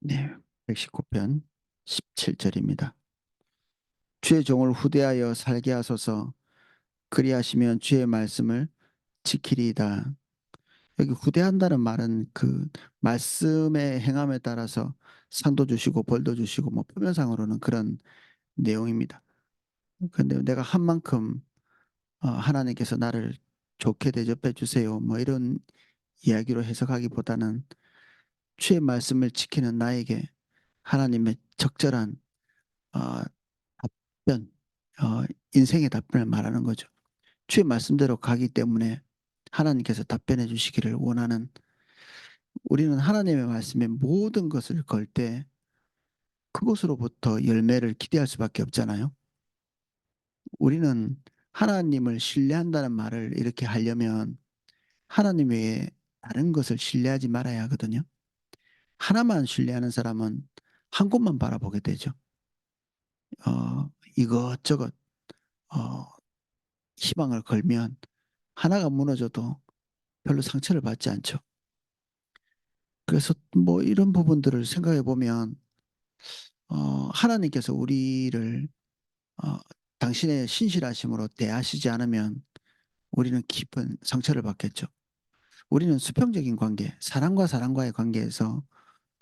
네, 119편 17절입니다. 주의 종을 후대하여 살게 하소서. 그리하시면 주의 말씀을 지키리이다. 여기 후대한다는 말은 그 말씀의 행함에 따라서 상도 주시고 벌도 주시고 뭐 표면상으로는 그런 내용입니다. 근데 내가 한 만큼 하나님께서 나를 좋게 대접해 주세요. 뭐 이런 이야기로 해석하기보다는 주의 말씀을 지키는 나에게 하나님의 적절한 어, 답변, 어, 인생의 답변을 말하는 거죠. 주의 말씀대로 가기 때문에 하나님께서 답변해 주시기를 원하는, 우리는 하나님의 말씀에 모든 것을 걸 때 그것으로부터 열매를 기대할 수밖에 없잖아요. 우리는 하나님을 신뢰한다는 말을 이렇게 하려면 하나님 외에 다른 것을 신뢰하지 말아야 하거든요. 하나만 신뢰하는 사람은 한 곳만 바라보게 되죠. 이것저것 어, 희망을 걸면 하나가 무너져도 별로 상처를 받지 않죠. 그래서 뭐 이런 부분들을 생각해 보면 하나님께서 우리를 어, 당신의 신실하심으로 대하시지 않으면 우리는 깊은 상처를 받겠죠. 우리는 수평적인 관계, 사람과 사람과의 관계에서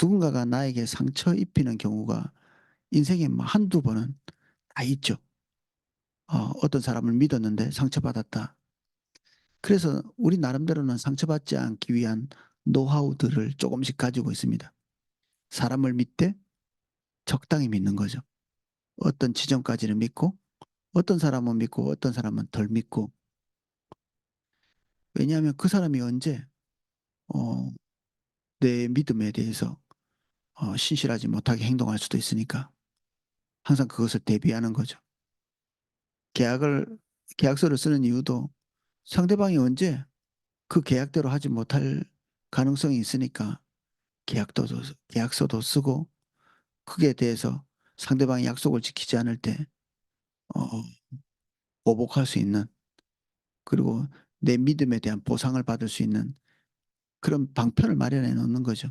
누군가가 나에게 상처 입히는 경우가 인생에 뭐 한두 번은 다 있죠. 어떤 사람을 믿었는데 상처받았다. 그래서 우리 나름대로는 상처받지 않기 위한 노하우들을 조금씩 가지고 있습니다. 사람을 믿되 적당히 믿는 거죠. 어떤 지점까지는 믿고 어떤 사람은 믿고 어떤 사람은 덜 믿고. 왜냐하면 그 사람이 언제 어, 내 믿음에 대해서 신실하지 못하게 행동할 수도 있으니까 항상 그것을 대비하는 거죠. 계약을 계약서를 쓰는 이유도 상대방이 언제 그 계약대로 하지 못할 가능성이 있으니까 계약도 계약서도 쓰고, 그에 대해서 상대방이 약속을 지키지 않을 때 어, 보복할 수 있는, 그리고 내 믿음에 대한 보상을 받을 수 있는 그런 방편을 마련해 놓는 거죠.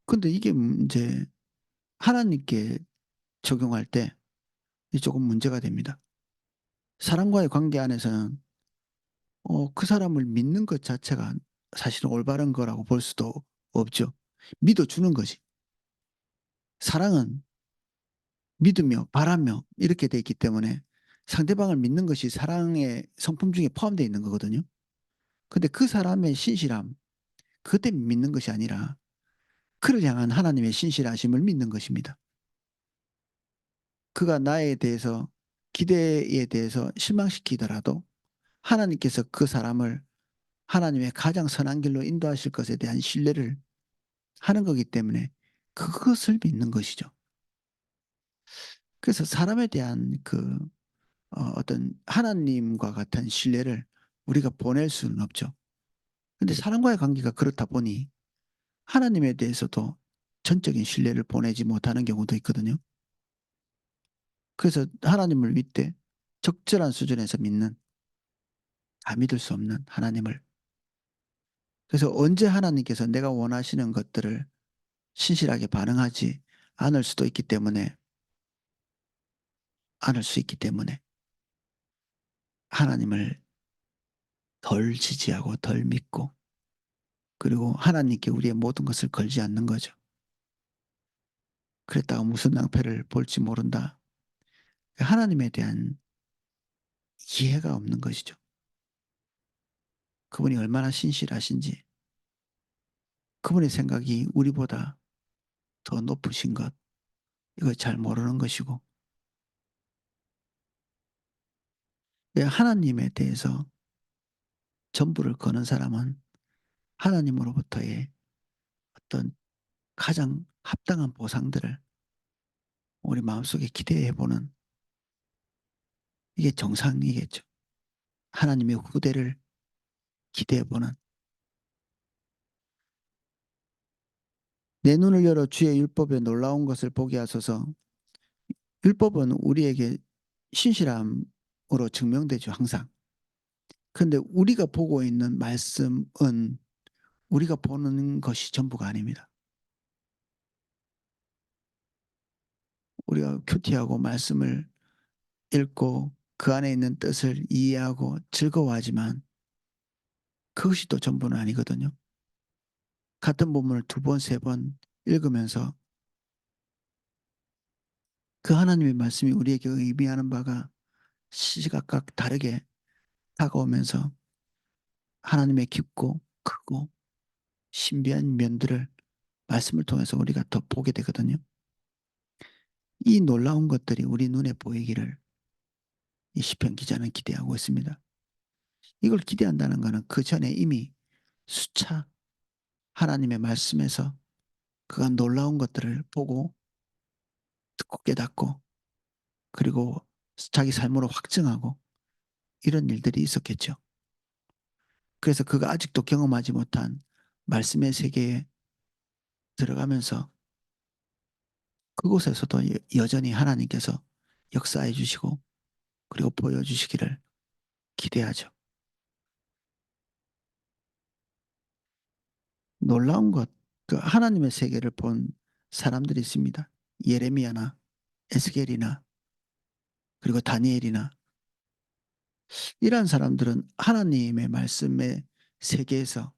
근데 이게 이제 하나님께 적용할 때 조금 문제가 됩니다. 사람과의 관계 안에서는 그 사람을 믿는 것 자체가 사실은 올바른 거라고 볼 수도 없죠. 믿어주는 거지. 사랑은 믿으며 바라며 이렇게 돼 있기 때문에 상대방을 믿는 것이 사랑의 성품 중에 포함되어 있는 거거든요. 근데 그 사람의 신실함, 그것 때문에 믿는 것이 아니라 그를 향한 하나님의 신실하심을 믿는 것입니다. 그가 나에 대해서, 기대에 대해서 실망시키더라도 하나님께서 그 사람을 하나님의 가장 선한 길로 인도하실 것에 대한 신뢰를 하는 거기 때문에 그것을 믿는 것이죠. 그래서 사람에 대한 그 어떤 하나님과 같은 신뢰를 우리가 보낼 수는 없죠. 근데 사람과의 관계가 그렇다 보니 하나님에 대해서도 전적인 신뢰를 보내지 못하는 경우도 있거든요. 그래서 하나님을 믿되 적절한 수준에서 믿는, 다 믿을 수 없는 하나님을. 그래서 언제 하나님께서 내가 원하시는 것들을 신실하게 반응하지 않을 수도 있기 때문에, 않을 수 있기 때문에 하나님을 덜 지지하고 덜 믿고, 그리고 하나님께 우리의 모든 것을 걸지 않는 거죠. 그랬다가 무슨 낭패를 볼지 모른다. 하나님에 대한 이해가 없는 것이죠. 그분이 얼마나 신실하신지, 그분의 생각이 우리보다 더 높으신 것, 이걸 잘 모르는 것이고, 하나님에 대해서 전부를 거는 사람은 하나님으로부터의 어떤 가장 합당한 보상들을 우리 마음속에 기대해 보는, 이게 정상이겠죠. 하나님의 후대를 기대해 보는. 내 눈을 열어 주의 율법에 놀라운 것을 보게 하소서. 율법은 우리에게 신실함으로 증명되죠, 항상. 근데 우리가 보고 있는 말씀은 우리가 보는 것이 전부가 아닙니다. 우리가 큐티하고 말씀을 읽고 그 안에 있는 뜻을 이해하고 즐거워하지만 그것이 또 전부는 아니거든요. 같은 본문을 두 번, 세 번 읽으면서 그 하나님의 말씀이 우리에게 의미하는 바가 시시각각 다르게 다가오면서 하나님의 깊고 크고 신비한 면들을 말씀을 통해서 우리가 더 보게 되거든요. 이 놀라운 것들이 우리 눈에 보이기를 이 시편 기자는 기대하고 있습니다. 이걸 기대한다는 것은 그 전에 이미 수차 하나님의 말씀에서 그가 놀라운 것들을 보고 듣고 깨닫고 그리고 자기 삶으로 확증하고 이런 일들이 있었겠죠. 그래서 그가 아직도 경험하지 못한 말씀의 세계에 들어가면서 그곳에서도 여전히 하나님께서 역사해 주시고 그리고 보여주시기를 기대하죠. 놀라운 것, 그 하나님의 세계를 본 사람들이 있습니다. 예레미야나 에스겔이나 그리고 다니엘이나 이러한 사람들은 하나님의 말씀의 세계에서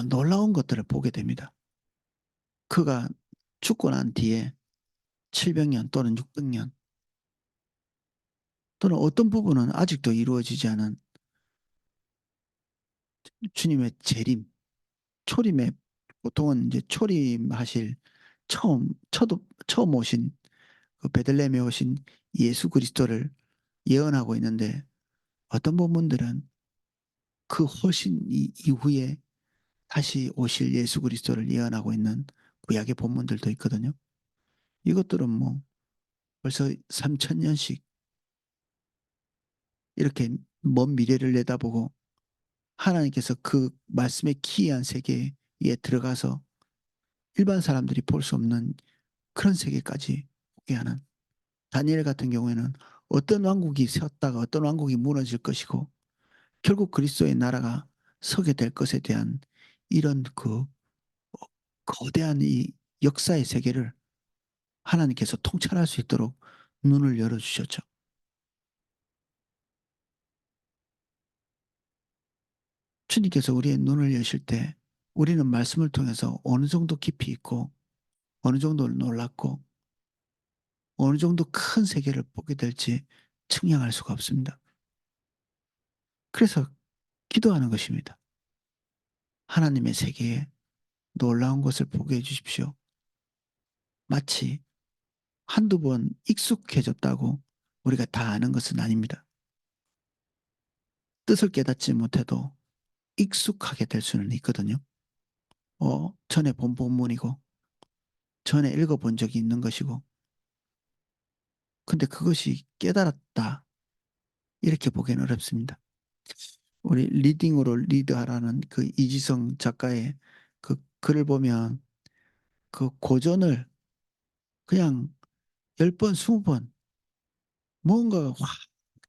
놀라운 것들을 보게 됩니다. 그가 죽고 난 뒤에 700년 또는 600년 또는 어떤 부분은 아직도 이루어지지 않은 주님의 재림, 초림에 보통은 이제 초림하실 처음 오신 그 베들레헴에 오신 예수 그리스도를 예언하고 있는데 어떤 부분들은 그 훨씬 이후에 다시 오실 예수 그리스도를 예언하고 있는 구약의 본문들도 있거든요. 이것들은 뭐 벌써 3,000년씩 이렇게 먼 미래를 내다보고 하나님께서 그 말씀의 기이한 세계에 들어가서 일반 사람들이 볼 수 없는 그런 세계까지 보게 하는 다니엘 같은 경우에는 어떤 왕국이 섰다가 어떤 왕국이 무너질 것이고 결국 그리스도의 나라가 서게 될 것에 대한 이런 그 거대한 이 역사의 세계를 하나님께서 통찰할 수 있도록 눈을 열어주셨죠. 주님께서 우리의 눈을 여실 때 우리는 말씀을 통해서 어느 정도 깊이 있고 어느 정도 놀랍고 어느 정도 큰 세계를 보게 될지 측량할 수가 없습니다. 그래서 기도하는 것입니다. 하나님의 세계에 놀라운 것을 보게 해 주십시오. 마치 한두 번 익숙해졌다고 우리가 다 아는 것은 아닙니다. 뜻을 깨닫지 못해도 익숙하게 될 수는 있거든요. 전에 본 본문이고 전에 읽어본 적이 있는 것이고 근데 그것이 깨달았다 이렇게 보기는 어렵습니다. 우리 리딩으로 리드하라는 그 이지성 작가의 그 글을 보면 그 고전을 그냥 10번, 20번 뭔가가 확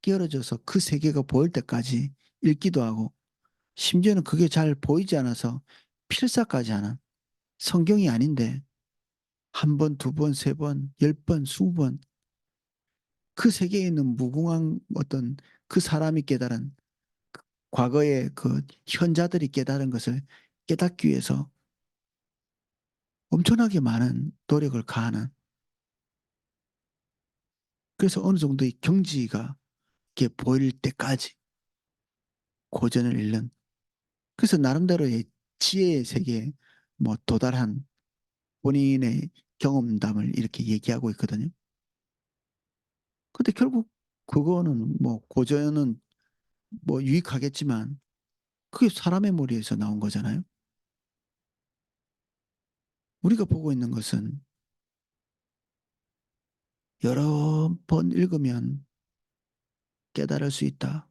끼어져서 그 세계가 보일 때까지 읽기도 하고 심지어는 그게 잘 보이지 않아서 필사까지 하는 성경이 아닌데 한 번, 두 번, 세 번, 10번, 20번 그 세계에 있는 무궁한 어떤 그 사람이 깨달은 과거의 그 현자들이 깨달은 것을 깨닫기 위해서 엄청나게 많은 노력을 가하는 그래서 어느 정도의 경지가 이렇게 보일 때까지 고전을 읽는 그래서 나름대로의 지혜의 세계에 뭐 도달한 본인의 경험담을 이렇게 얘기하고 있거든요. 근데 결국 그거는 뭐 고전은 뭐 유익하겠지만 그게 사람의 머리에서 나온 거잖아요. 우리가 보고 있는 것은 여러 번 읽으면 깨달을 수 있다.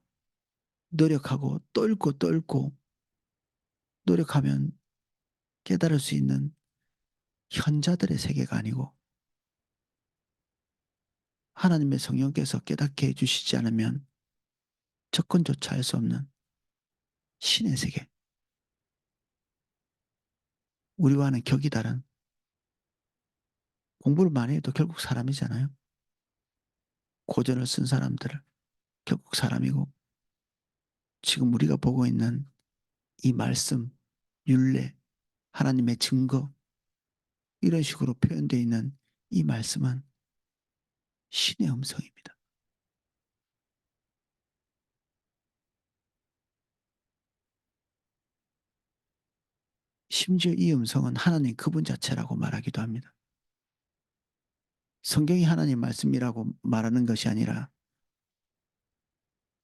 노력하고 또 읽고 또 읽고 노력하면 깨달을 수 있는 현자들의 세계가 아니고 하나님의 성령께서 깨닫게 해주시지 않으면 접근조차 할 수 없는 신의 세계. 우리와는 격이 다른 공부를 많이 해도 결국 사람이잖아요. 고전을 쓴 사람들을 결국 사람이고 지금 우리가 보고 있는 이 말씀, 율례, 하나님의 증거 이런 식으로 표현되어 있는 이 말씀은 신의 음성입니다. 심지어 이 음성은 하나님 그분 자체라고 말하기도 합니다. 성경이 하나님 말씀이라고 말하는 것이 아니라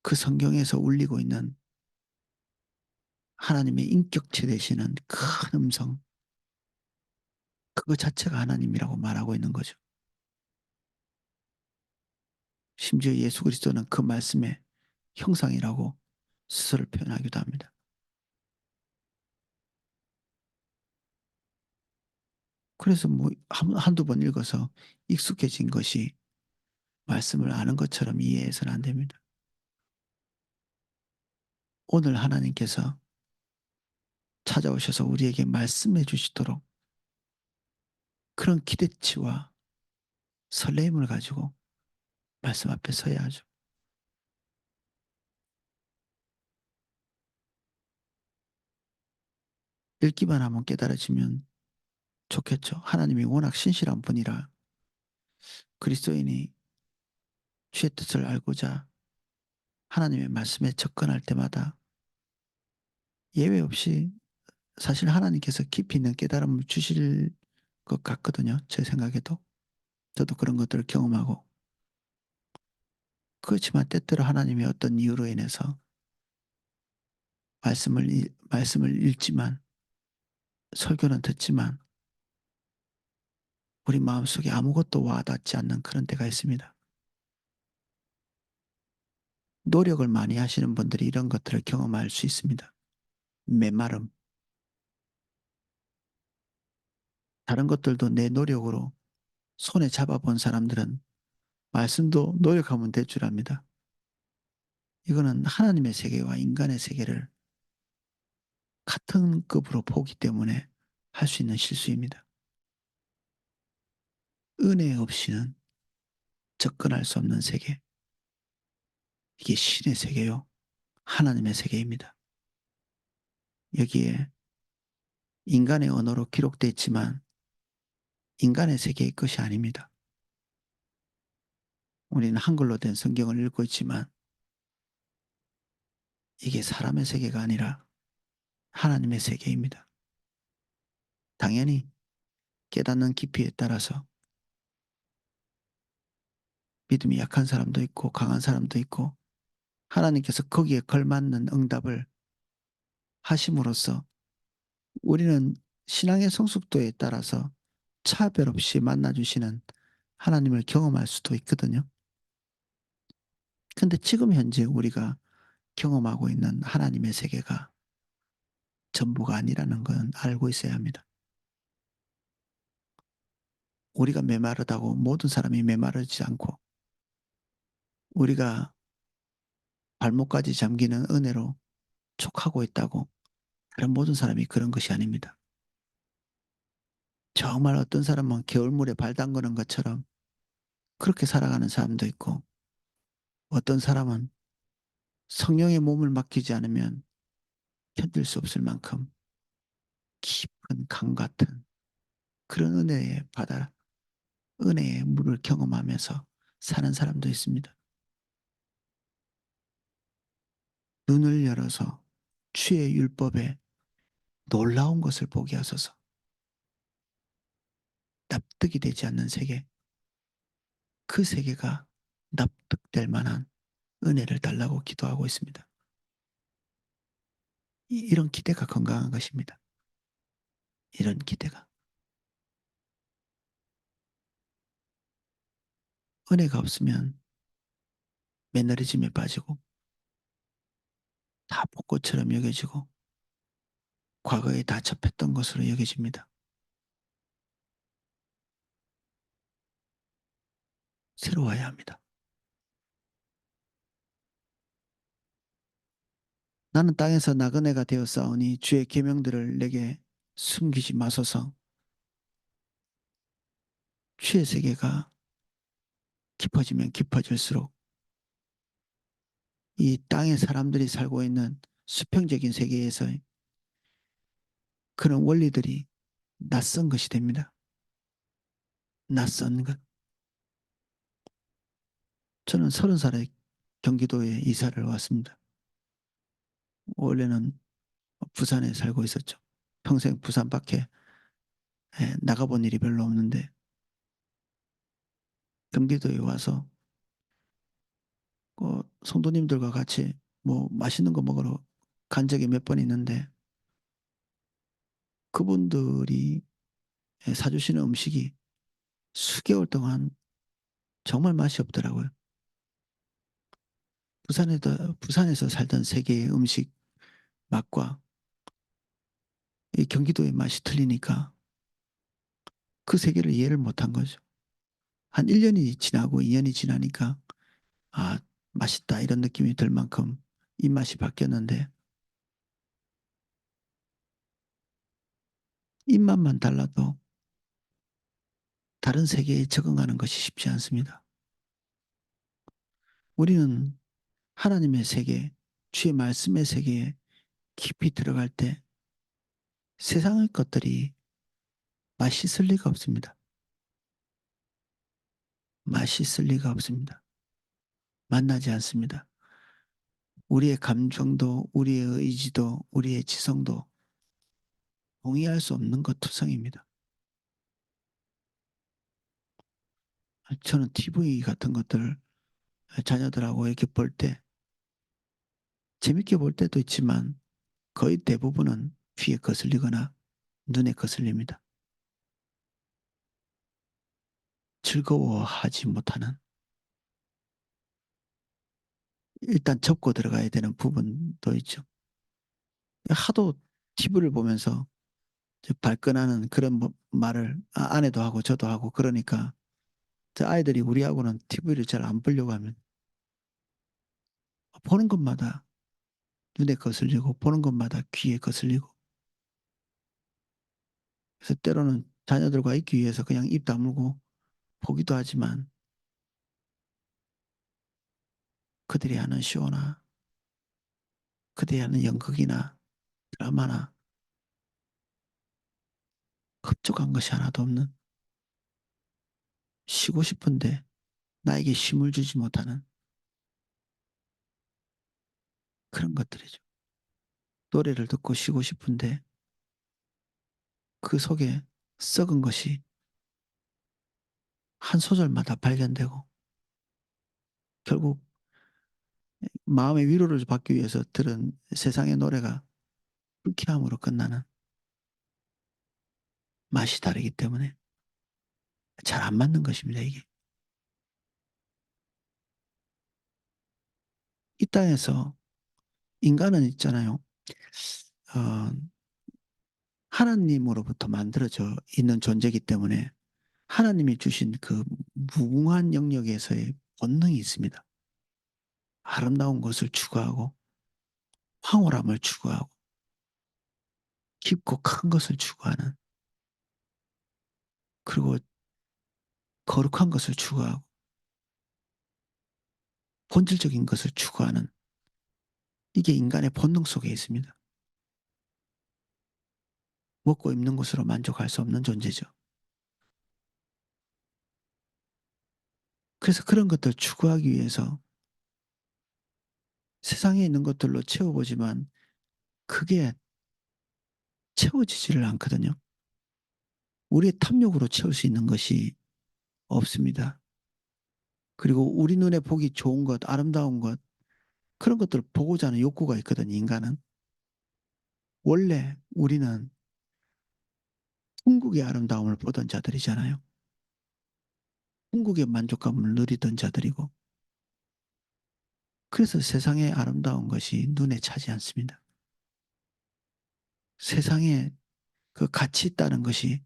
그 성경에서 울리고 있는 하나님의 인격체 되시는 큰 음성, 그거 자체가 하나님이라고 말하고 있는 거죠. 심지어 예수 그리스도는 그 말씀의 형상이라고 스스로를 표현하기도 합니다. 그래서 뭐 한두 번 읽어서 익숙해진 것이 말씀을 아는 것처럼 이해해서는 안 됩니다. 오늘 하나님께서 찾아오셔서 우리에게 말씀해 주시도록 그런 기대치와 설레임을 가지고 말씀 앞에 서야 하죠. 읽기만 하면 깨달아지면 좋겠죠. 하나님이 워낙 신실한 분이라 그리스도인이 주의 뜻을 알고자 하나님의 말씀에 접근할 때마다 예외 없이 사실 하나님께서 깊이 있는 깨달음을 주실 것 같거든요. 제 생각에도. 저도 그런 것들을 경험하고. 그렇지만 때때로 하나님이 어떤 이유로 인해서 말씀을 읽지만 설교는 듣지만 우리 마음속에 아무것도 와닿지 않는 그런 때가 있습니다. 노력을 많이 하시는 분들이 이런 것들을 경험할 수 있습니다. 메마름. 다른 것들도 내 노력으로 손에 잡아본 사람들은 말씀도 노력하면 될 줄 압니다. 이거는 하나님의 세계와 인간의 세계를 같은 급으로 보기 때문에 할 수 있는 실수입니다. 은혜 없이는 접근할 수 없는 세계. 이게 신의 세계요. 하나님의 세계입니다. 여기에 인간의 언어로 기록되어 있지만 인간의 세계의 것이 아닙니다. 우리는 한글로 된 성경을 읽고 있지만 이게 사람의 세계가 아니라 하나님의 세계입니다. 당연히 깨닫는 깊이에 따라서 믿음이 약한 사람도 있고 강한 사람도 있고 하나님께서 거기에 걸맞는 응답을 하심으로써 우리는 신앙의 성숙도에 따라서 차별 없이 만나주시는 하나님을 경험할 수도 있거든요. 근데 지금 현재 우리가 경험하고 있는 하나님의 세계가 전부가 아니라는 건 알고 있어야 합니다. 우리가 메마르다고 모든 사람이 메마르지 않고 우리가 발목까지 잠기는 은혜로 촉하고 있다고 다른 모든 사람이 그런 것이 아닙니다. 정말 어떤 사람은 겨울물에 발 담그는 것처럼 그렇게 살아가는 사람도 있고 어떤 사람은 성령의 몸을 맡기지 않으면 견딜 수 없을 만큼 깊은 강 같은 그런 은혜의 바다, 은혜의 물을 경험하면서 사는 사람도 있습니다. 눈을 열어서 주의 율법에 놀라운 것을 보게 하소서. 납득이 되지 않는 세계, 그 세계가 납득될 만한 은혜를 달라고 기도하고 있습니다. 이런 기대가 건강한 것입니다. 이런 기대가. 은혜가 없으면 매너리즘에 빠지고 다 벚꽃처럼 여겨지고 과거에 다 접했던 것으로 여겨집니다. 새로워야 합니다. 나는 땅에서 나그네가 되어 싸우니 주의 계명들을 내게 숨기지 마소서. 취의 세계가 깊어지면 깊어질수록 이 땅에 사람들이 살고 있는 수평적인 세계에서의 그런 원리들이 낯선 것이 됩니다. 낯선 것. 저는 30살에 경기도에 이사를 왔습니다. 원래는 부산에 살고 있었죠. 평생 부산 밖에 나가본 일이 별로 없는데 경기도에 와서 성도님들과 같이 뭐 맛있는 거 먹으러 간 적이 몇 번 있는데 그분들이 사주시는 음식이 수개월 동안 정말 맛이 없더라고요. 부산에서 살던 세계의 음식 맛과 이 경기도의 맛이 틀리니까 그 세계를 이해를 못한 거죠. 한 1년이 지나고 2년이 지나니까 아, 맛있다 이런 느낌이 들 만큼 입맛이 바뀌었는데 입맛만 달라도 다른 세계에 적응하는 것이 쉽지 않습니다. 우리는 하나님의 세계, 주의 말씀의 세계에 깊이 들어갈 때 세상의 것들이 맛있을 리가 없습니다. 맛있을 리가 없습니다. 만나지 않습니다. 우리의 감정도, 우리의 의지도, 우리의 지성도 동의할 수 없는 것 투성입니다. 저는 TV 같은 것들을 자녀들하고 이렇게 볼 때 재밌게 볼 때도 있지만 거의 대부분은 귀에 거슬리거나 눈에 거슬립니다. 즐거워하지 못하는 일단 접고 들어가야 되는 부분도 있죠. 하도 TV를 보면서 발끈하는 그런 말을 아내도 하고 저도 하고 그러니까 저 아이들이 우리하고는 TV를 잘 안 보려고 하면 보는 것마다 눈에 거슬리고 보는 것마다 귀에 거슬리고 그래서 때로는 자녀들과 있기 위해서 그냥 입 다물고 보기도 하지만 그들이 하는 쇼나 그들이 하는 연극이나 드라마나 흡족한 것이 하나도 없는 쉬고 싶은데 나에게 쉼을 주지 못하는 그런 것들이죠. 노래를 듣고 쉬고 싶은데 그 속에 썩은 것이 한 소절마다 발견되고 결국 마음의 위로를 받기 위해서 들은 세상의 노래가 불쾌함으로 끝나는 맛이 다르기 때문에 잘 안 맞는 것입니다, 이게. 이 땅에서 인간은 있잖아요. 어, 하나님으로부터 만들어져 있는 존재이기 때문에 하나님이 주신 그 무궁한 영역에서의 본능이 있습니다. 아름다운 것을 추구하고 황홀함을 추구하고 깊고 큰 것을 추구하는 그리고 거룩한 것을 추구하고 본질적인 것을 추구하는 이게 인간의 본능 속에 있습니다. 먹고 입는 것으로 만족할 수 없는 존재죠. 그래서 그런 것들 추구하기 위해서 세상에 있는 것들로 채워보지만 그게 채워지지를 않거든요. 우리의 탐욕으로 채울 수 있는 것이 없습니다. 그리고 우리 눈에 보기 좋은 것, 아름다운 것, 그런 것들을 보고자 하는 욕구가 있거든요, 인간은. 원래 우리는 궁극의 아름다움을 보던 자들이잖아요. 궁극의 만족감을 누리던 자들이고. 그래서 세상의 아름다운 것이 눈에 차지 않습니다. 세상에 그 가치 있다는 것이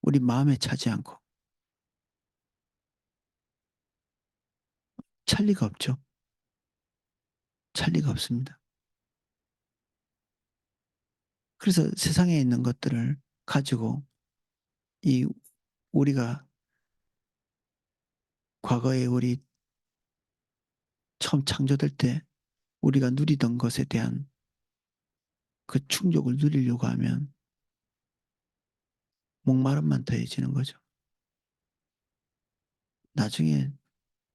우리 마음에 차지 않고 찰 리가 없죠. 찰 리가 없습니다. 그래서 세상에 있는 것들을 가지고 이 우리가 과거에 우리 처음 창조될 때 우리가 누리던 것에 대한 그 충족을 누리려고 하면 목마름만 더해지는 거죠. 나중에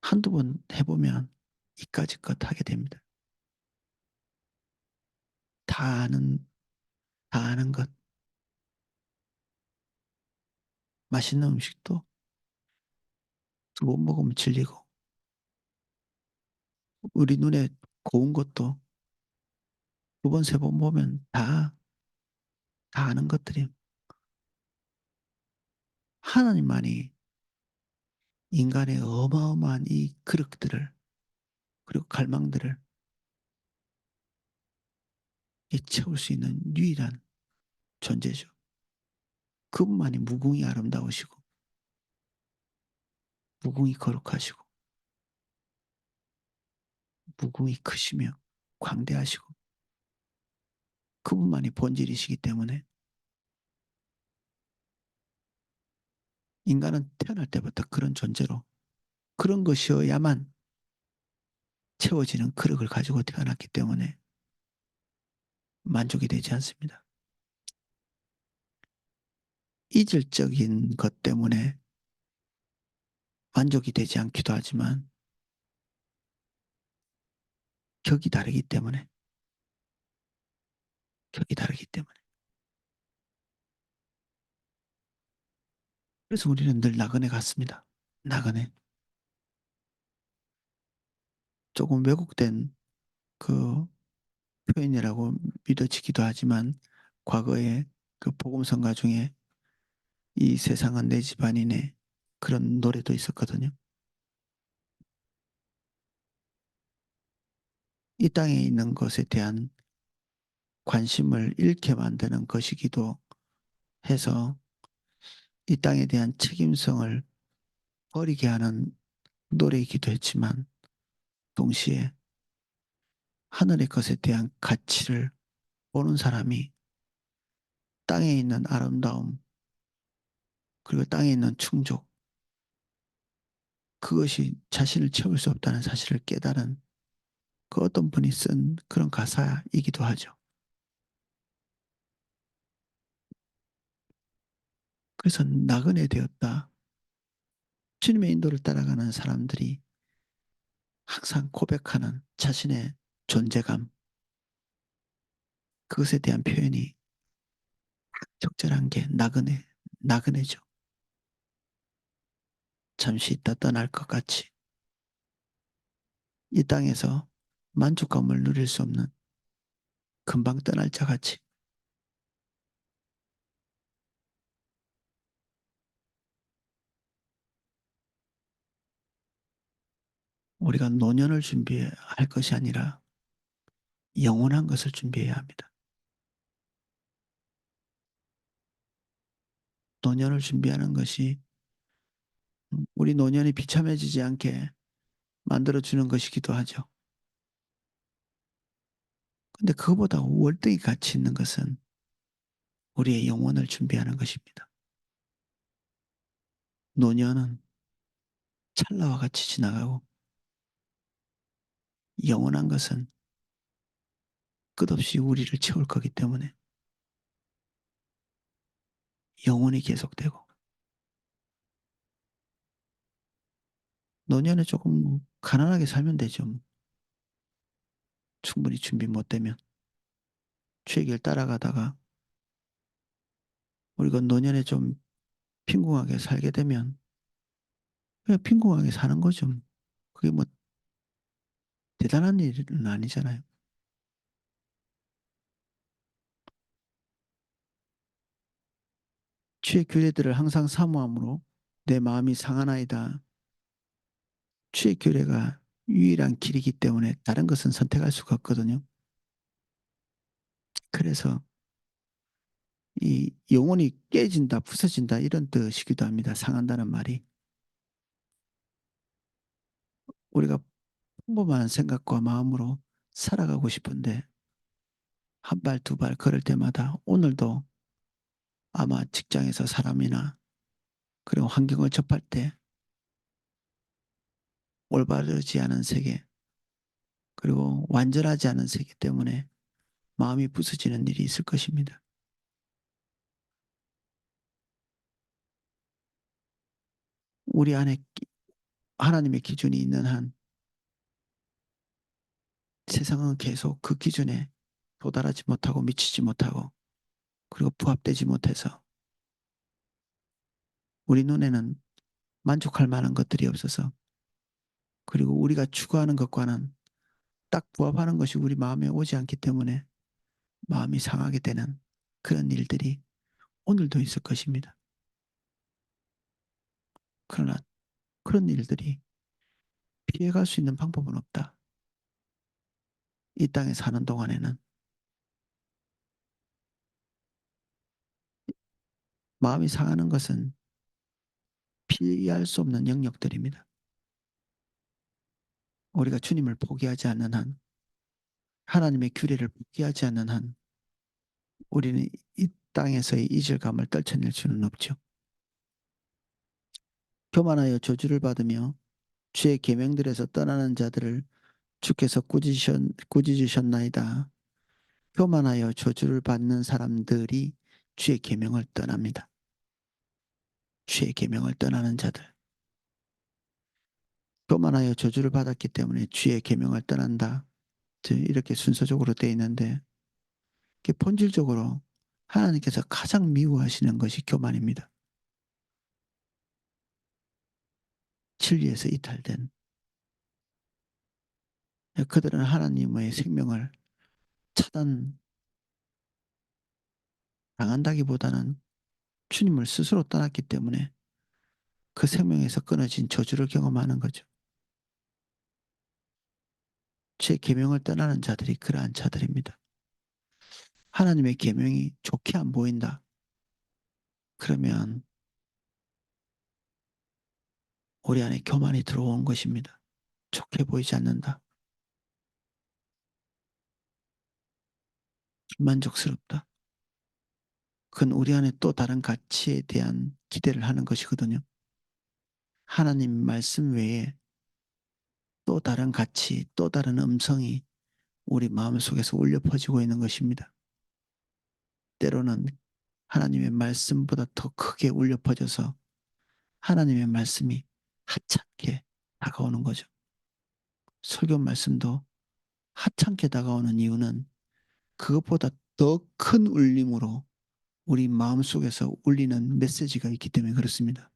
한두 번 해보면 이까짓 것 하게 됩니다. 다 아는, 다 아는 것. 맛있는 음식도 두 번 먹으면 질리고, 우리 눈에 고운 것도 두 번, 세 번 보면 다 아는 것들이 하나님만이 인간의 어마어마한 이 그릇들을 그리고 갈망들을 채울 수 있는 유일한 존재죠. 그분만이 무궁히 아름다우시고 무궁히 거룩하시고 무궁히 크시며 광대하시고 그분만이 본질이시기 때문에 인간은 태어날 때부터 그런 존재로 그런 것이어야만 채워지는 그릇을 가지고 태어났기 때문에 만족이 되지 않습니다. 이질적인 것 때문에 만족이 되지 않기도 하지만 격이 다르기 때문에 격이 다르기 때문에 그래서 우리는 늘 나그네 같습니다. 나그네. 조금 왜곡된 그 표현이라고 믿어지기도 하지만 과거에 그 복음성가 중에 이 세상은 내 집안이네 그런 노래도 있었거든요. 이 땅에 있는 것에 대한 관심을 잃게 만드는 것이기도 해서 이 땅에 대한 책임성을 버리게 하는 노래이기도 했지만 동시에 하늘의 것에 대한 가치를 보는 사람이 땅에 있는 아름다움 그리고 땅에 있는 충족 그것이 자신을 채울 수 없다는 사실을 깨달은 그 어떤 분이 쓴 그런 가사이기도 하죠. 그래서 나그네 되었다. 주님의 인도를 따라가는 사람들이 항상 고백하는 자신의 존재감, 그것에 대한 표현이 적절한 게 나그네죠. 잠시 있다 떠날 것 같이 이 땅에서 만족감을 누릴 수 없는 금방 떠날 자 같이 우리가 노년을 준비할 것이 아니라 영원한 것을 준비해야 합니다. 노년을 준비하는 것이 우리 노년이 비참해지지 않게 만들어주는 것이기도 하죠. 근데 그거보다 월등히 가치 있는 것은 우리의 영혼을 준비하는 것입니다. 노년은 찰나와 같이 지나가고 영원한 것은 끝없이 우리를 채울 거기 때문에 영원히 계속되고 노년에 조금 가난하게 살면 되죠. 충분히 준비 못 되면 취의 따라가다가 우리가 노년에 좀 빈궁하게 살게 되면 그냥 빈궁하게 사는 거죠. 그게 뭐 대단한 일은 아니잖아요. 취의 규례들을 항상 사모함으로 내 마음이 상하나이다. 취의 규례가 유일한 길이기 때문에 다른 것은 선택할 수가 없거든요. 그래서 이 영혼이 깨진다, 부서진다 이런 뜻이기도 합니다. 상한다는 말이. 우리가 평범한 생각과 마음으로 살아가고 싶은데 한 발, 두 발 걸을 때마다 오늘도 아마 직장에서 사람이나 그리고 환경을 접할 때 올바르지 않은 세계, 그리고 완전하지 않은 세계 때문에 마음이 부서지는 일이 있을 것입니다. 우리 안에 하나님의 기준이 있는 한 세상은 계속 그 기준에 도달하지 못하고 미치지 못하고 그리고 부합되지 못해서 우리 눈에는 만족할 만한 것들이 없어서 그리고 우리가 추구하는 것과는 딱 부합하는 것이 우리 마음에 오지 않기 때문에 마음이 상하게 되는 그런 일들이 오늘도 있을 것입니다. 그러나 그런 일들이 피해갈 수 있는 방법은 없다. 이 땅에 사는 동안에는 마음이 상하는 것은 피할 수 없는 영역들입니다. 우리가 주님을 포기하지 않는 한, 하나님의 규례를 포기하지 않는 한, 우리는 이 땅에서의 이질감을 떨쳐낼 수는 없죠. 교만하여 저주를 받으며 주의 계명들에서 떠나는 자들을 주께서 꾸짖으셨나이다. 교만하여 저주를 받는 사람들이 주의 계명을 떠납니다. 주의 계명을 떠나는 자들. 교만하여 저주를 받았기 때문에 주의 계명을 떠난다. 이렇게 순서적으로 되어 있는데 본질적으로 하나님께서 가장 미워하시는 것이 교만입니다. 진리에서 이탈된 그들은 하나님의 생명을 차단당한다기보다는 주님을 스스로 떠났기 때문에 그 생명에서 끊어진 저주를 경험하는 거죠. 제 계명을 떠나는 자들이 그러한 자들입니다. 하나님의 계명이 좋게 안 보인다. 그러면 우리 안에 교만이 들어온 것입니다. 좋게 보이지 않는다. 만족스럽다. 그건 우리 안에 또 다른 가치에 대한 기대를 하는 것이거든요. 하나님 말씀 외에 또 다른 가치, 또 다른 음성이 우리 마음속에서 울려 퍼지고 있는 것입니다. 때로는 하나님의 말씀보다 더 크게 울려 퍼져서 하나님의 말씀이 하찮게 다가오는 거죠. 설교 말씀도 하찮게 다가오는 이유는 그것보다 더 큰 울림으로 우리 마음속에서 울리는 메시지가 있기 때문에 그렇습니다.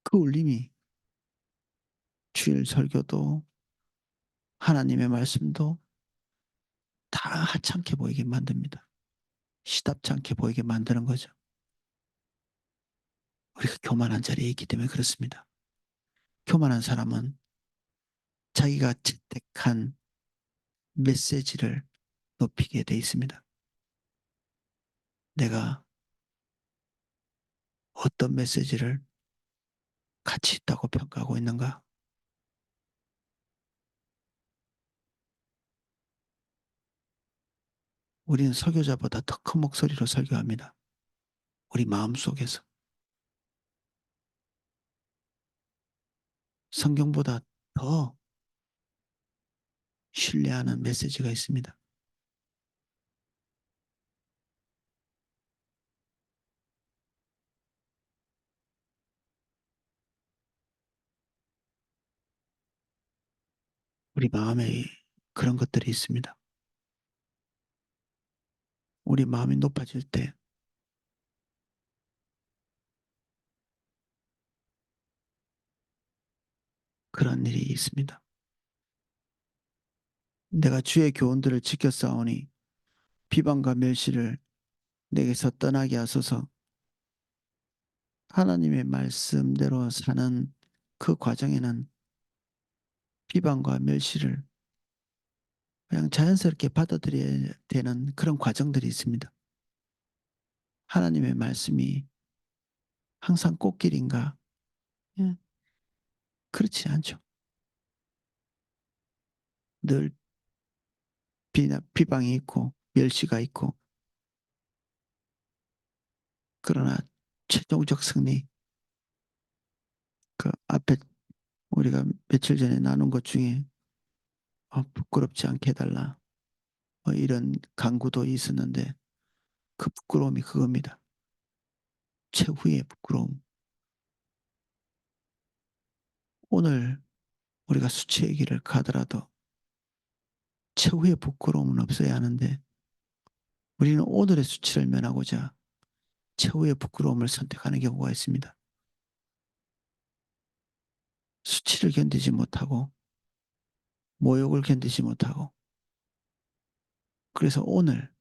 그 울림이 주일 설교도 하나님의 말씀도 다 하찮게 보이게 만듭니다. 시답지 않게 보이게 만드는 거죠. 우리가 교만한 자리에 있기 때문에 그렇습니다. 교만한 사람은 자기가 채택한 메시지를 높이게 돼 있습니다. 내가 어떤 메시지를 가치 있다고 평가하고 있는가? 우리는 설교자보다 더 큰 목소리로 설교합니다. 우리 마음속에서. 성경보다 더 신뢰하는 메시지가 있습니다. 우리 마음에 그런 것들이 있습니다. 우리 마음이 높아질 때 그런 일이 있습니다. 내가 주의 교훈들을 지켜 싸우니 비방과 멸시를 내게서 떠나게 하소서. 하나님의 말씀대로 사는 그 과정에는 비방과 멸시를 그냥 자연스럽게 받아들여야 되는 그런 과정들이 있습니다. 하나님의 말씀이 항상 꽃길인가? 예, 그렇지 않죠. 늘 비방이 있고 멸시가 있고 그러나 최종적 승리, 그 앞에 우리가 며칠 전에 나눈 것 중에 부끄럽지 않게 해달라. 이런 강구도 있었는데 그 부끄러움이 그겁니다. 최후의 부끄러움. 오늘 우리가 수치 얘기를 가더라도 최후의 부끄러움은 없어야 하는데 우리는 오늘의 수치를 면하고자 최후의 부끄러움을 선택하는 경우가 있습니다. 수치를 견디지 못하고 모욕을 견디지 못하고 그래서 오늘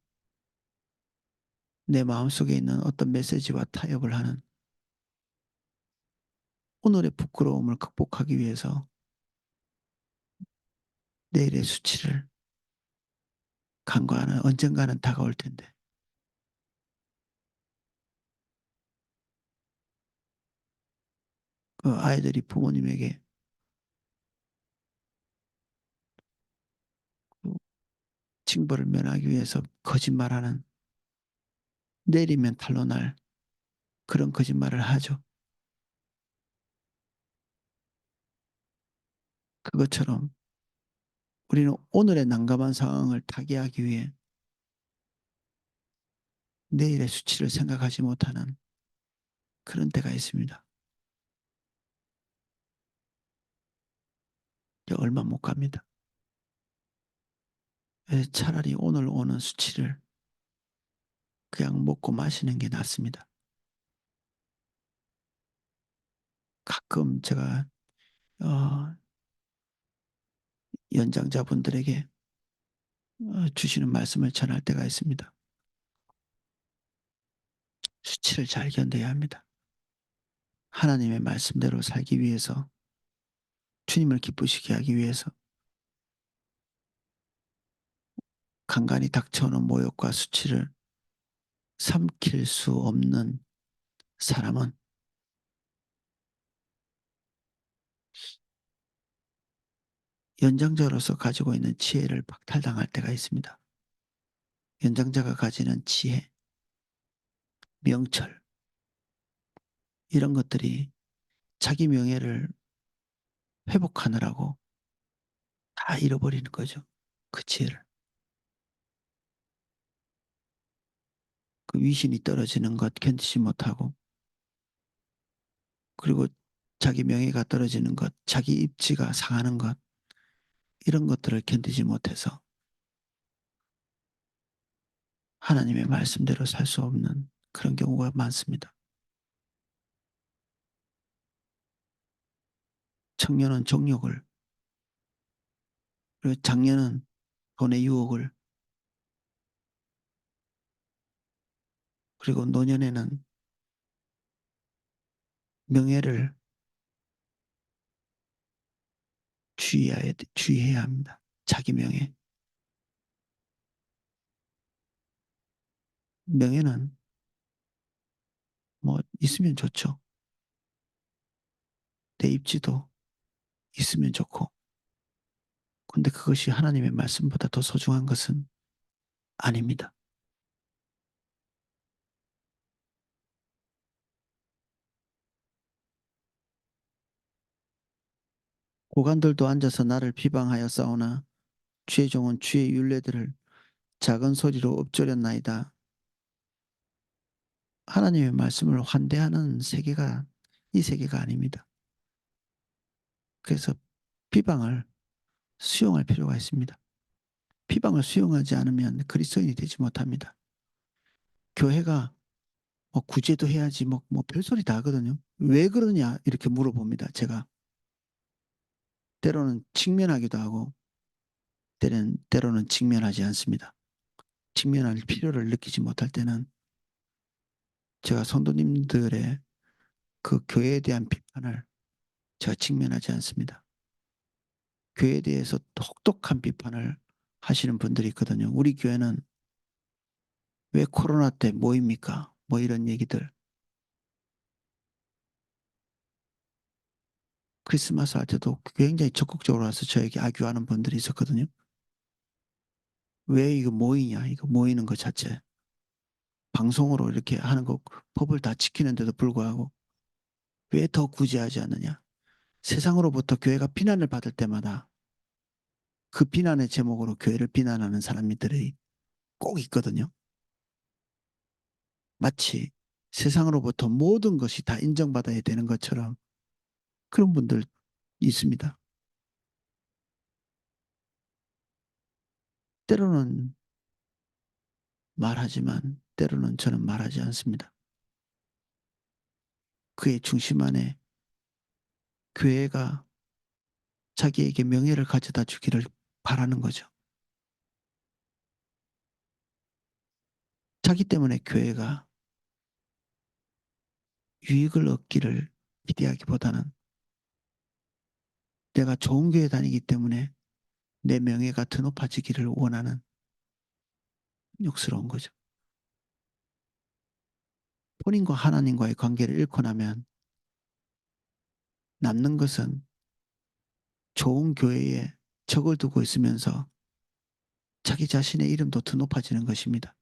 내 마음속에 있는 어떤 메시지와 타협을 하는 오늘의 부끄러움을 극복하기 위해서 내일의 수치를 간과하는 언젠가는 다가올 텐데 그 아이들이 부모님에게 그 징벌을 면하기 위해서 거짓말하는 내리면 탈로 날 그런 거짓말을 하죠. 그것처럼 우리는 오늘의 난감한 상황을 타개하기 위해 내일의 수치를 생각하지 못하는 그런 때가 있습니다. 얼마 못 갑니다. 차라리 오늘 오는 수치를 그냥 먹고 마시는 게 낫습니다. 가끔 제가 어, 연장자분들에게 주시는 말씀을 전할 때가 있습니다. 수치를 잘 견뎌야 합니다. 하나님의 말씀대로 살기 위해서 주님을 기쁘시게 하기 위해서 간간히 닥쳐오는 모욕과 수치를 삼킬 수 없는 사람은 연장자로서 가지고 있는 지혜를 박탈당할 때가 있습니다. 연장자가 가지는 지혜, 명철 이런 것들이 자기 명예를 회복하느라고 다 잃어버리는 거죠. 그 지혜를. 그 위신이 떨어지는 것 견디지 못하고 그리고 자기 명예가 떨어지는 것, 자기 입지가 상하는 것 이런 것들을 견디지 못해서 하나님의 말씀대로 살 수 없는 그런 경우가 많습니다. 청년은 정욕을, 그리고 장년은 돈의 유혹을, 그리고 노년에는 명예를 주의해야 합니다. 자기 명예. 명예는 뭐 있으면 좋죠. 내 입지도 있으면 좋고. 근데 그것이 하나님의 말씀보다 더 소중한 것은 아닙니다. 고관들도 앉아서 나를 비방하여 싸우나 주의 종은 주의 율례들을 작은 소리로 읊조렸나이다. 하나님의 말씀을 환대하는 세계가 이 세계가 아닙니다. 그래서 비방을 수용할 필요가 있습니다. 비방을 수용하지 않으면 그리스도인이 되지 못합니다. 교회가 뭐 구제도 해야지 뭐 별소리 다 하거든요. 왜 그러냐 이렇게 물어봅니다. 제가 때로는 직면하기도 하고 때로는 직면하지 않습니다. 직면할 필요를 느끼지 못할 때는 제가 성도님들의 그 교회에 대한 비판을 제가 직면하지 않습니다. 교회에 대해서 혹독한 비판을 하시는 분들이 있거든요. 우리 교회는 왜 코로나 때 모입니까? 뭐 이런 얘기들. 크리스마스 할 때도 굉장히 적극적으로 와서 저에게 악유하는 분들이 있었거든요. 왜 이거 모이냐? 이거 모이는 것 자체. 방송으로 이렇게 하는 거 법을 다 지키는데도 불구하고 왜 더 구제하지 않느냐? 세상으로부터 교회가 비난을 받을 때마다 그 비난의 제목으로 교회를 비난하는 사람들이 꼭 있거든요. 마치 세상으로부터 모든 것이 다 인정받아야 되는 것처럼 그런 분들 있습니다. 때로는 말하지만 때로는 저는 말하지 않습니다. 그의 중심 안에 교회가 자기에게 명예를 가져다 주기를 바라는 거죠. 자기 때문에 교회가 유익을 얻기를 기대하기보다는 내가 좋은 교회 다니기 때문에 내 명예가 더 높아지기를 원하는 욕스러운 거죠. 본인과 하나님과의 관계를 잃고 나면 남는 것은 좋은 교회에 적을 두고 있으면서 자기 자신의 이름도 더 높아지는 것입니다.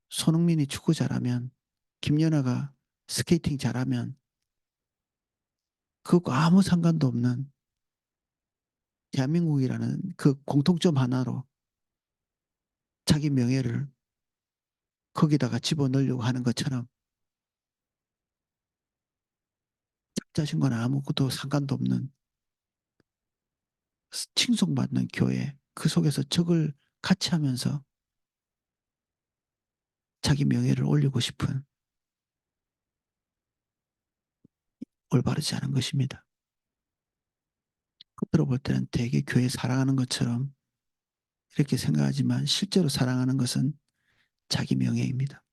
손흥민이 축구 잘하면, 김연아가 스케이팅 잘하면 그것과 아무 상관도 없는 대한민국이라는 그 공통점 하나로 자기 명예를 거기다가 집어넣으려고 하는 것처럼 자신과는 아무것도 상관도 없는 칭송받는 교회, 그 속에서 적을 같이 하면서 자기 명예를 올리고 싶은 올바르지 않은 것입니다. 겉으로 볼 때는 되게 교회 사랑하는 것처럼 이렇게 생각하지만 실제로 사랑하는 것은 자기 명예입니다.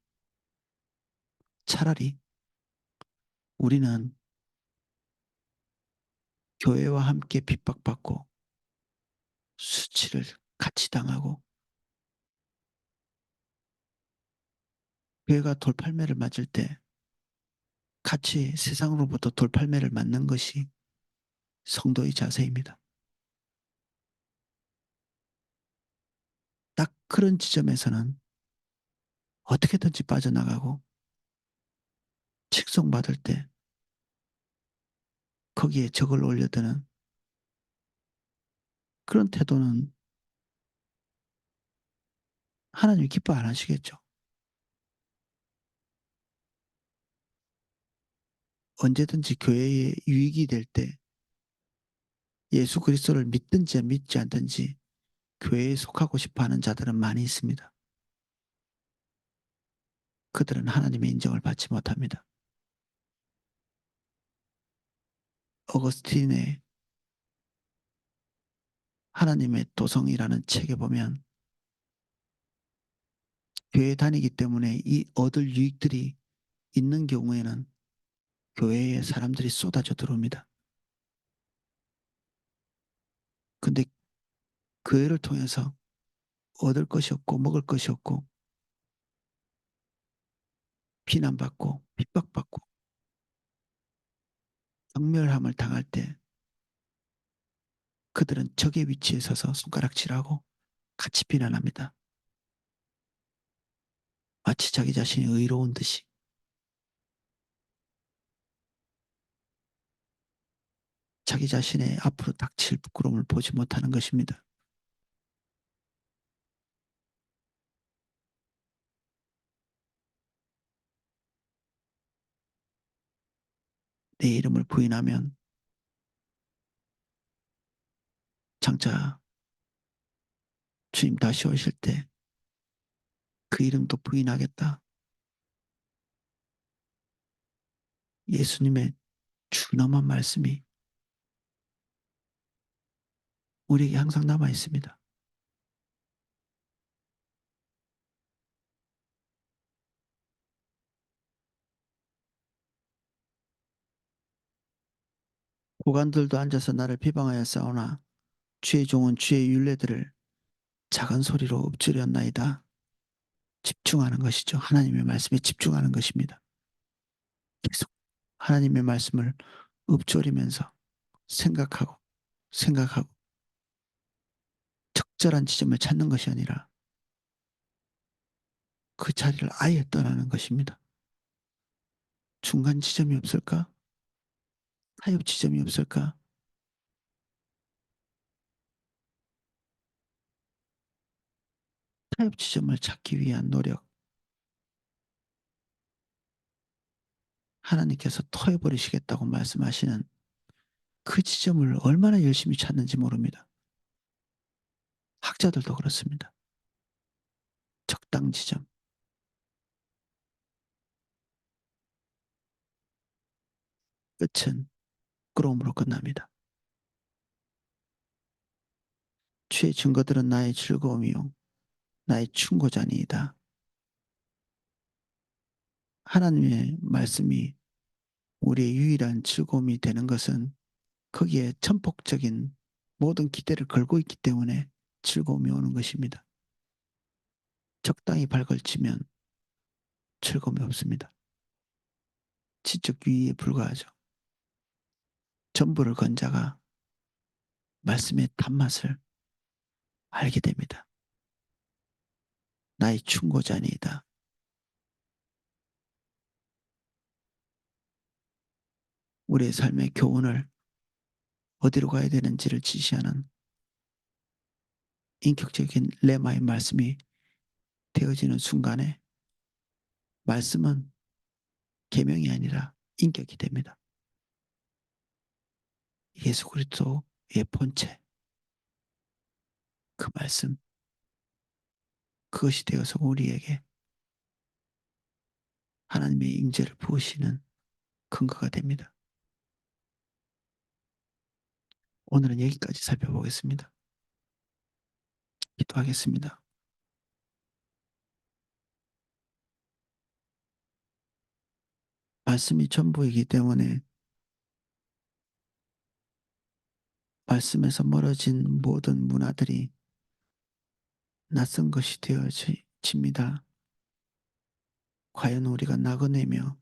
차라리 우리는 교회와 함께 핍박받고 수치를 같이 당하고 교회가 돌팔매를 맞을 때 같이 세상으로부터 돌팔매를 맞는 것이 성도의 자세입니다. 딱 그런 지점에서는 어떻게든지 빠져나가고 칭송받을 때 거기에 적을 올려드는 그런 태도는 하나님이 기뻐 안 하시겠죠. 언제든지 교회에 유익이 될 때 예수 그리스도를 믿든지 믿지 않든지 교회에 속하고 싶어 하는 자들은 많이 있습니다. 그들은 하나님의 인정을 받지 못합니다. 어거스틴의 하나님의 도성이라는 책에 보면 교회 다니기 때문에 이 얻을 유익들이 있는 경우에는 교회에 사람들이 쏟아져 들어옵니다. 근데 교회를 통해서 얻을 것이 없고 먹을 것이 없고 비난받고 핍박받고 경멸함을 당할 때 그들은 적의 위치에 서서 손가락질하고 같이 비난합니다. 마치 자기 자신이 의로운 듯이. 자기 자신의 앞으로 닥칠 부끄러움을 보지 못하는 것입니다. 내 이름을 부인하면 장차 주님 다시 오실 때 그 이름도 부인하겠다. 예수님의 준엄한 말씀이 우리에게 항상 남아 있습니다. 고관들도 앉아서 나를 비방하여 싸우나 주의 종은 주의 율례들을 작은 소리로 읊조렸나이다. 집중하는 것이죠. 하나님의 말씀에 집중하는 것입니다. 계속 하나님의 말씀을 읊조리면서 생각하고 생각하고 적절한 지점을 찾는 것이 아니라 그 자리를 아예 떠나는 것입니다. 중간 지점이 없을까? 타협 지점이 없을까? 타협 지점을 찾기 위한 노력. 하나님께서 토해버리시겠다고 말씀하시는 그 지점을 얼마나 열심히 찾는지 모릅니다. 학자들도 그렇습니다. 적당 지점. 끝은 부끄러움으로 끝납니다. 주의 증거들은 나의 즐거움이요 나의 충고자니이다. 하나님의 말씀이 우리의 유일한 즐거움이 되는 것은 거기에 전폭적인 모든 기대를 걸고 있기 때문에 즐거움이 오는 것입니다. 적당히 발걸치면 즐거움이 없습니다. 지적 유의에 불과하죠. 전부를 건 자가 말씀의 단맛을 알게 됩니다. 나의 충고자니이다. 우리의 삶의 교훈을 어디로 가야 되는지를 지시하는 인격적인 레마의 말씀이 되어지는 순간에 말씀은 계명이 아니라 인격이 됩니다. 예수 그리스도의 본체, 그 말씀, 그것이 되어서 우리에게 하나님의 임재를 부으시는 근거가 됩니다. 오늘은 여기까지 살펴보겠습니다. 기도하겠습니다. 말씀이 전부이기 때문에 말씀에서 멀어진 모든 문화들이 낯선 것이 되어집니다. 과연 우리가 나그네며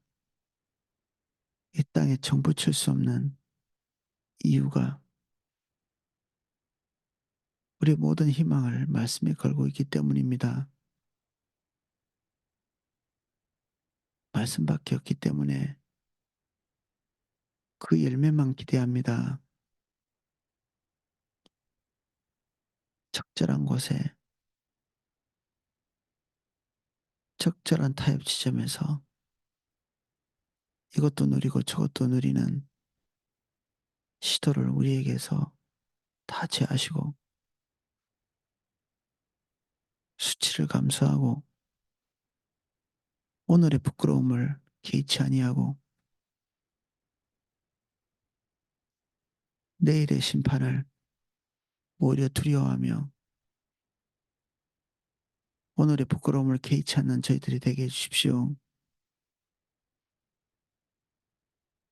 이 땅에 정붙일 수 없는 이유가 우리 모든 희망을 말씀에 걸고 있기 때문입니다. 말씀밖에 없기 때문에 그 열매만 기대합니다. 적절한 곳에 적절한 타협 지점에서 이것도 누리고 저것도 누리는 시도를 우리에게서 다 제하시고 수치를 감수하고 오늘의 부끄러움을 개의치 아니하고 내일의 심판을 오히려 두려워하며 오늘의 부끄러움을 개의치 않는 저희들이 되게 해주십시오.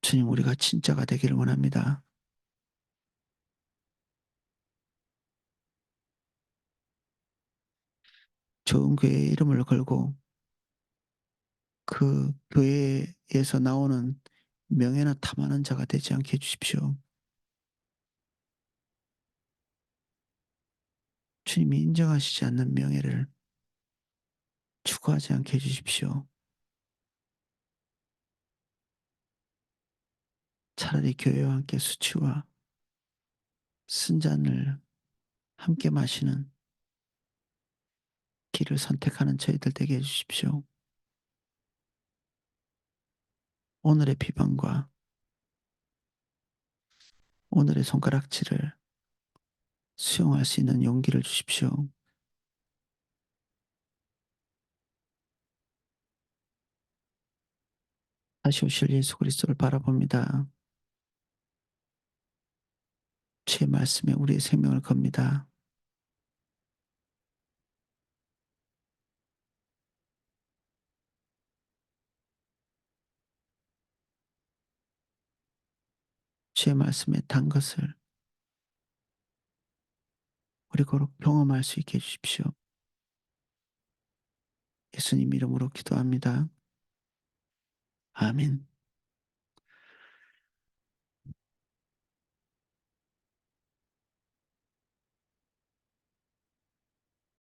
주님, 우리가 진짜가 되기를 원합니다. 좋은 교회의 이름을 걸고 그 교회에서 나오는 명예나 탐하는 자가 되지 않게 해주십시오. 주님이 인정하시지 않는 명예를 추구하지 않게 해주십시오. 차라리 교회와 함께 수치와 쓴잔을 함께 마시는 길을 선택하는 저희들 되게 해주십시오. 오늘의 비방과 오늘의 손가락질을 수용할 수 있는 용기를 주십시오. 다시 오실 예수 그리스도를 바라봅니다. 주의 말씀에 우리의 생명을 겁니다. 주의 말씀에 단 것을 우리 고록 경험할 수 있게 해주십시오. 예수님 이름으로 기도합니다. 아멘.